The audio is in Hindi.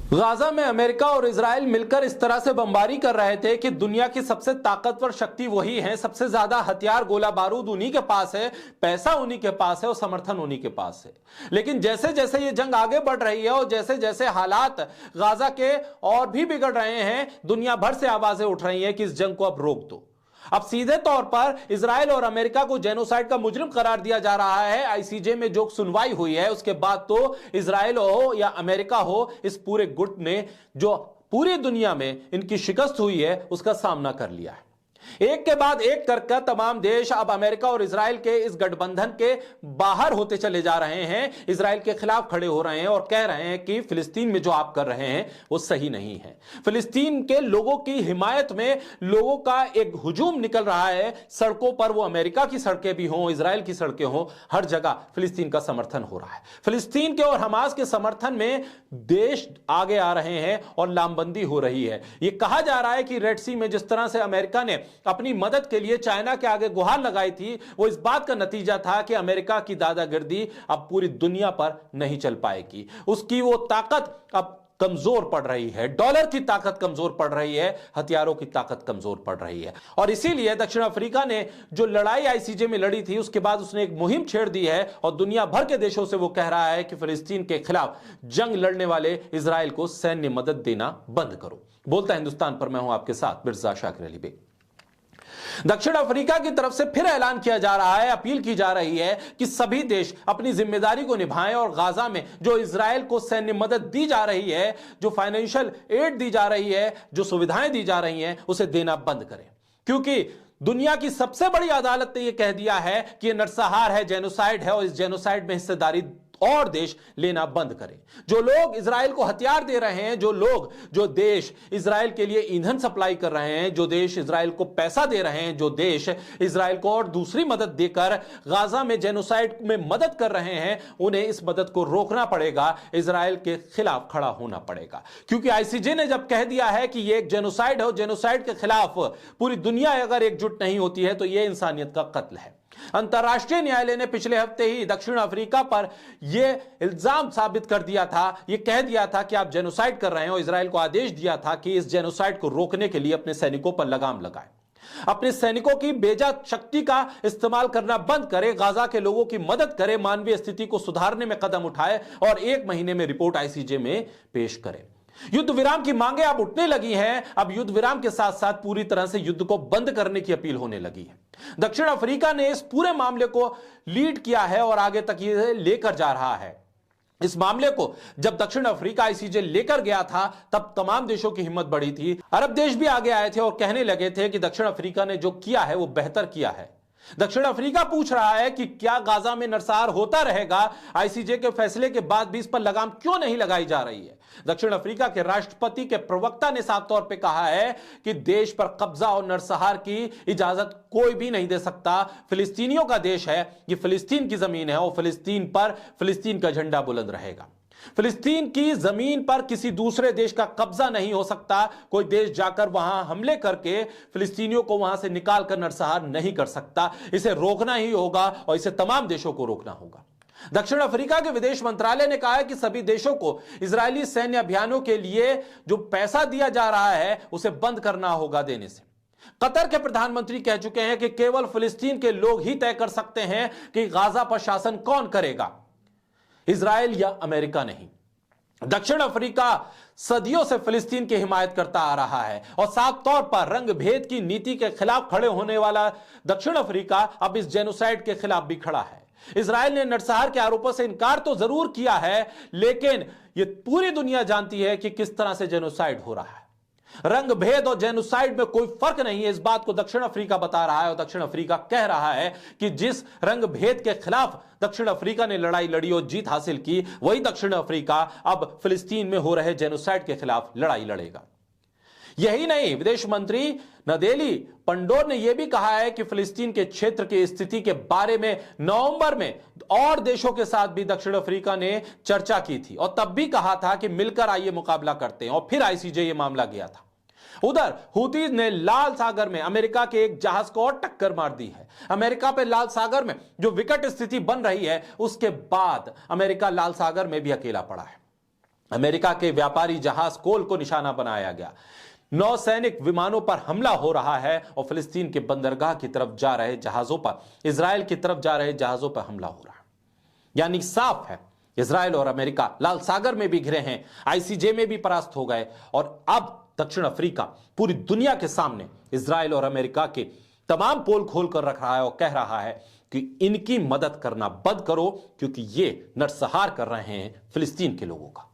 गाजा में अमेरिका और इजराइल मिलकर इस तरह से बमबारी कर रहे थे कि दुनिया की सबसे ताकतवर शक्ति वही है, सबसे ज्यादा हथियार गोला बारूद उन्हीं के पास है, पैसा उन्हीं के पास है और समर्थन उन्हीं के पास है। लेकिन जैसे जैसे ये जंग आगे बढ़ रही है और जैसे जैसे हालात गाजा के और भी बिगड़ रहे हैं, दुनिया भर से आवाजें उठ रही हैं कि इस जंग को अब रोक दो। अब सीधे तौर पर इजराइल और अमेरिका को जेनोसाइड का मुजरिम करार दिया जा रहा है। आईसीजे में जो सुनवाई हुई है उसके बाद तो इजराइल हो या अमेरिका हो, इस पूरे गुट ने जो पूरी दुनिया में इनकी शिकस्त हुई है उसका सामना कर लिया है। एक के बाद एक कर तमाम देश अब अमेरिका और इजराइल के इस गठबंधन के बाहर होते चले जा रहे हैं, इजराइल के खिलाफ खड़े हो रहे हैं और कह रहे हैं कि फिलिस्तीन में जो आप कर रहे हैं वो सही नहीं है। फिलिस्तीन के लोगों की हिमायत में लोगों का एक हुजूम निकल रहा है सड़कों पर, वो अमेरिका की सड़कें भी हों, इजराइल की सड़कें हों, हर जगह फिलिस्तीन का समर्थन हो रहा है। फिलिस्तीन के और हमास के समर्थन में देश आगे आ रहे हैं और लामबंदी हो रही है। यह कहा जा रहा है कि रेड सी में जिस तरह से अमेरिका ने अपनी मदद के लिए चाइना के आगे गुहार लगाई थी, वो इस बात का नतीजा था कि अमेरिका की दादागिर्दी अब पूरी दुनिया पर नहीं चल पाएगी। उसकी वो ताकत अब कमजोर पड़ रही है, डॉलर की ताकत कमजोर पड़ रही है, हथियारों की ताकत कमजोर पड़ रही है। और इसीलिए दक्षिण अफ्रीका ने जो लड़ाई आईसीजे में लड़ी थी उसके बाद उसने एक मुहिम छेड़ दी है और दुनिया भर के देशों से वो कह रहा है कि फिलिस्तीन के खिलाफ जंग लड़ने वाले इजराइल को सैन्य मदद देना बंद करो। बोलता हिंदुस्तान पर मैं हूं आपके साथ मिर्जा शाकिर अली बेग। दक्षिण अफ्रीका की तरफ से फिर ऐलान किया जा रहा है, अपील की जा रही है कि सभी देश अपनी जिम्मेदारी को निभाएं और गाजा में जो इजराइल को सैन्य मदद दी जा रही है, जो फाइनेंशियल एड दी जा रही है, जो सुविधाएं दी जा रही हैं, उसे देना बंद करें। क्योंकि दुनिया की सबसे बड़ी अदालत ने यह कह दिया है कि यह नरसंहार है, जेनोसाइड है और इस जेनोसाइड में हिस्सेदारी और देश लेना बंद करें। जो लोग इजराइल को हथियार दे रहे हैं, जो देश इजराइल के लिए ईंधन सप्लाई कर रहे हैं, जो देश इजराइल को पैसा दे रहे हैं, जो देश इजराइल को और दूसरी मदद देकर गाजा में जेनोसाइड में मदद कर रहे हैं, उन्हें इस मदद को रोकना पड़ेगा, इजराइल के खिलाफ खड़ा होना पड़ेगा। क्योंकि आईसीजे ने जब कह दिया है कि यह एक जेनोसाइड है और जेनोसाइड के खिलाफ पूरी दुनिया अगर एकजुट नहीं होती है तो यह इंसानियत का कत्ल है। अंतरराष्ट्रीय न्यायालय ने पिछले हफ्ते ही दक्षिण अफ्रीका पर यह इल्जाम साबित कर दिया था, यह कह दिया था कि आप जेनोसाइड कर रहे हैं और इजराइल को आदेश दिया था कि इस जेनोसाइड को रोकने के लिए अपने सैनिकों पर लगाम लगाएं, अपने सैनिकों की बेजा शक्ति का इस्तेमाल करना बंद करे, गाजा के लोगों की मदद करे, मानवीय स्थिति को सुधारने में कदम उठाए और 1 महीने में रिपोर्ट आईसीजे में पेश करे। युद्ध विराम की मांगे अब उठने लगी हैं। अब युद्ध विराम के साथ साथ पूरी तरह से युद्ध को बंद करने की अपील होने लगी है। दक्षिण अफ्रीका ने इस पूरे मामले को लीड किया है और आगे तक ये लेकर जा रहा है। इस मामले को जब दक्षिण अफ्रीका आईसीजे लेकर गया था तब तमाम देशों की हिम्मत बढ़ी थी। अरब देश भी आगे आए थे और कहने लगे थे कि दक्षिण अफ्रीका ने जो किया है वो बेहतर किया है। दक्षिण अफ्रीका पूछ रहा है कि क्या गाजा में नरसंहार होता रहेगा? आईसीजे के फैसले के बाद भी इस पर लगाम क्यों नहीं लगाई जा रही है? दक्षिण अफ्रीका के राष्ट्रपति के प्रवक्ता ने साफ तौर पे कहा है कि देश पर कब्जा और नरसंहार की इजाजत कोई भी नहीं दे सकता। फिलिस्तीनियों का देश है, ये फिलिस्तीन की जमीन है और फिलिस्तीन पर फिलिस्तीन का झंडा बुलंद रहेगा। फिलिस्तीन की जमीन पर किसी दूसरे देश का कब्जा नहीं हो सकता। कोई देश जाकर वहां हमले करके फिलिस्तीनियों को वहां से निकाल कर नरसंहार नहीं कर सकता। इसे रोकना ही होगा और इसे तमाम देशों को रोकना होगा। दक्षिण अफ्रीका के विदेश मंत्रालय ने कहा है कि सभी देशों को इजरायली सैन्य अभियानों के लिए जो पैसा दिया जा रहा है उसे बंद करना होगा देने से। कतर के प्रधानमंत्री कह चुके हैं कि केवल फिलिस्तीन के लोग ही तय कर सकते हैं कि गाजा पर शासन कौन करेगा, इजराइल या अमेरिका नहीं। दक्षिण अफ्रीका सदियों से फिलिस्तीन की हिमायत करता आ रहा है और साफ तौर पर रंग भेद की नीति के खिलाफ खड़े होने वाला दक्षिण अफ्रीका अब इस जेनोसाइड के खिलाफ भी खड़ा है। इजराइल ने नरसंहार के आरोपों से इनकार तो जरूर किया है, लेकिन यह पूरी दुनिया जानती है कि किस तरह से जेनोसाइड हो रहा है। रंग भेद और जेनोसाइड में कोई फर्क नहीं है, इस बात को दक्षिण अफ्रीका बता रहा है और दक्षिण अफ्रीका कह रहा है कि जिस रंग भेद के खिलाफ दक्षिण अफ्रीका ने लड़ाई लड़ी और जीत हासिल की, वही दक्षिण अफ्रीका अब फिलिस्तीन में हो रहे जेनोसाइड के खिलाफ लड़ाई लड़ेगा। यही नहीं, विदेश मंत्री नदेली पंडोर ने यह भी कहा है कि फिलिस्तीन के क्षेत्र की स्थिति के बारे में नवंबर में और देशों के साथ भी दक्षिण अफ्रीका ने चर्चा की थी और तब भी कहा था कि मिलकर आइए मुकाबला करते हैं और फिर आईसीजे ये मामला गया था। उधर हूतीज ने लाल सागर में अमेरिका के एक जहाज को और टक्कर मार दी है। अमेरिका पे लाल सागर में जो विकट स्थिति बन रही है उसके बाद अमेरिका लाल सागर में भी अकेला पड़ा है। अमेरिका के व्यापारी जहाज कोल को निशाना बनाया गया। नौसैनिक विमानों पर हमला हो रहा है और फिलिस्तीन के बंदरगाह की तरफ जा रहे जहाजों पर, इजराइल की तरफ जा रहे जहाजों पर हमला हो रहा है। यानी साफ है, इजराइल और अमेरिका लाल सागर में भी घिरे हैं, आईसीजे में भी परास्त हो गए, और अब दक्षिण अफ्रीका पूरी दुनिया के सामने इजराइल और अमेरिका के तमाम पोल खोल कर रख रहा है और कह रहा है कि इनकी मदद करना बंद करो, क्योंकि ये नरसंहार कर रहे हैं फिलिस्तीन के लोगों का।